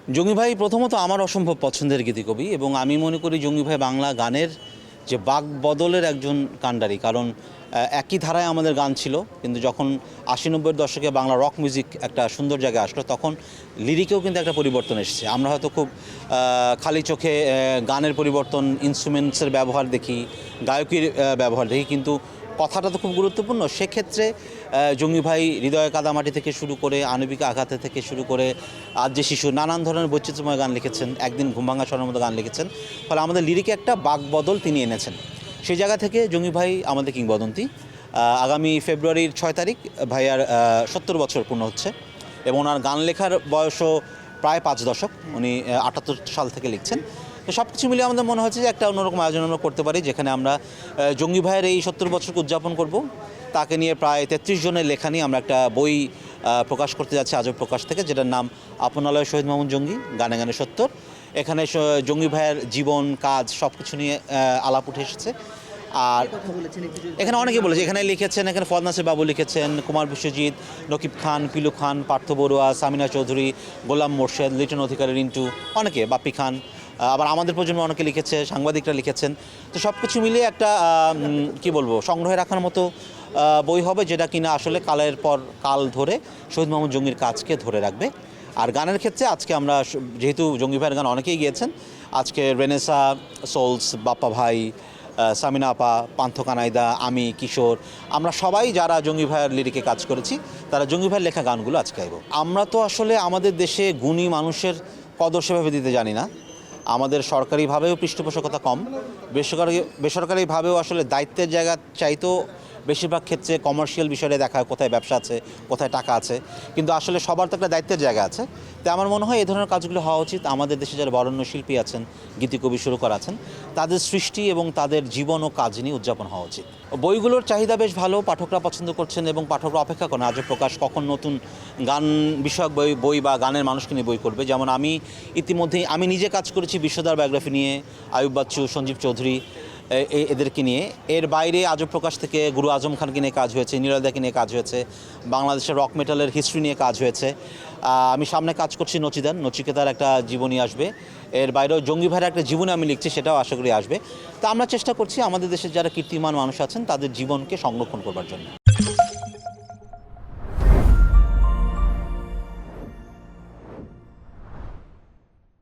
জঙ্গি ভাই প্রথমত আমার অসম্ভব পছন্দের গীতিকবি এবং আমি মনে করি জঙ্গি ভাই বাংলা গানের যে বাক বদলের একজন কাণ্ডারি। কারণ একই ধারায় আমাদের গান ছিল, কিন্তু যখন ৮০-৯০-এর দশকে বাংলা রক মিউজিক একটা সুন্দর জায়গায় আসলো, তখন লিরিকেও কিন্তু একটা পরিবর্তন এসেছে। আমরা হয়তো খুব খালি চোখে গানের পরিবর্তন, ইনস্ট্রুমেন্টসের ব্যবহার দেখি, গায়কীর ব্যবহার দেখি, কিন্তু কথাটা তো খুব গুরুত্বপূর্ণ। সেক্ষেত্রে জঙ্গি ভাই হৃদয় কাদামাটি থেকে শুরু করে আণবিক আঘাতে থেকে শুরু করে আজ যে শিশু, নানান ধরনের বৈচিত্র্যময় গান লিখেছেন, একদিন ঘুমভাঙা স্বরের মতো গান লিখেছেন। ফলে আমাদের লিরিকে একটা বাক বদল তিনি এনেছেন। সেই জায়গা থেকে জঙ্গি ভাই আমাদের কিংবদন্তি। আগামী ফেব্রুয়ারির ৬ তারিখ ভাইয়ার ৭০ বছর পূর্ণ হচ্ছে এবং ওনার গান লেখার বয়সও প্রায় ৫ দশক। উনি ৭৮ সাল থেকে লিখছেন। তো সব কিছু মিলিয়ে আমাদের মনে হচ্ছে যে একটা অন্যরকম আয়োজন আমরা করতে পারি, যেখানে আমরা জঙ্গি ভাইয়ের এই ৭০ বছরকে উদযাপন করব। তাকে নিয়ে প্রায় ৩৩ জনের লেখা নিয়ে আমরা একটা বই প্রকাশ করতে যাচ্ছি আজব প্রকাশ থেকে, যেটার নাম আপনালয় শহীদ মোহাম্মদ জঙ্গি, গানে গানে ৭০। এখানে জঙ্গি ভাইয়ের জীবন কাজ সব কিছু নিয়ে আলাপ উঠে এসেছে। আর এখানে অনেকে বলেছে, এখানে লিখেছেন, এখানে ফয়দ নাসির বাবু লিখেছেন, কুমার বিশ্বজিৎ, নকিব খান, পিলু খান, পার্থ বড়ুয়া, সামিনা চৌধুরী, গোলাম মোর্শেদ, লিটন অধিকারী, রিন্টু, অনেকে, বাপ্পি খান, আবার আমাদের প্রজন্মে অনেকে লিখেছে, সাংবাদিকরা লিখেছেন। তো সব কিছু মিলিয়ে একটা কি বলবো, সংগ্রহে রাখার মতো বই হবে, যেটা কিনা আসলে কালের পর কাল ধরে শহীদ মোহাম্মদ জঙ্গির কাজকে ধরে রাখবে। আর গানের ক্ষেত্রে আজকে আমরা যেহেতু জঙ্গি ভাইয়ের গান অনেকেই গিয়েছেন, আজকে রেনেসা, সোলস, বাপ্পা ভাই, সামিনা আপা, পান্থ কানাইদা, আমি, কিশোর, আমরা সবাই যারা জঙ্গি ভাইয়ের লিরিকে কাজ করেছি, তারা জঙ্গি ভাইয়ের লেখা গানগুলো আজকে গাইব। আমরা তো আসলে আমাদের দেশে গুণী মানুষের কদর সেভাবে দিতে জানি না। আমাদের সরকারিভাবেও পৃষ্ঠপোষকতা কম, বেসরকারিভাবেও আসলে দায়িত্বের জায়গা চাইতেও বেশিরভাগ ক্ষেত্রে কমার্শিয়াল বিষয়ে দেখা হয়, কোথায় ব্যবসা আছে, কোথায় টাকা আছে, কিন্তু আসলে সবার তো একটা দায়িত্বের জায়গা আছে। তো আমার মনে হয় এই ধরনের কাজগুলো হওয়া উচিত। আমাদের দেশে যারা বরেণ্য শিল্পী আছেন, গীতিকবি শুরু করা আছেন, তাদের সৃষ্টি এবং তাদের জীবন ও কাজ নিয়ে উদযাপন হওয়া উচিত। বইগুলোর চাহিদা বেশ ভালো, পাঠকরা পছন্দ করছেন এবং পাঠকরা অপেক্ষা করেন আজব প্রকাশ কখন নতুন গান বিষয়ক বই বা গানের মানুষকে নিয়ে বই করবে। যেমন আমি ইতিমধ্যেই আমি নিজে কাজ করেছি বিশ্বদার বায়োগ্রাফি নিয়ে, আয়ুব বাচ্চু, সঞ্জীব চৌধুরী, এদেরকে নিয়ে। এর বাইরে আজব প্রকাশ থেকে গুরু আজম খানকে নিয়ে কাজ হয়েছে, নিরলদাকে নিয়ে কাজ হয়েছে, বাংলাদেশের রক মেটালের হিস্ট্রি নিয়ে কাজ হয়েছে। আমি সামনে কাজ করছি নচিকেতার একটা জীবনী আসবে। এর বাইরেও জঙ্গি ভাইয়ের একটা জীবনী আমি লিখছি, সেটাও আশা করি আসবে। তা আমরা চেষ্টা করছি আমাদের দেশের যারা কীর্তিমান মানুষ আছেন তাদের জীবনকে সংরক্ষণ করবার জন্য।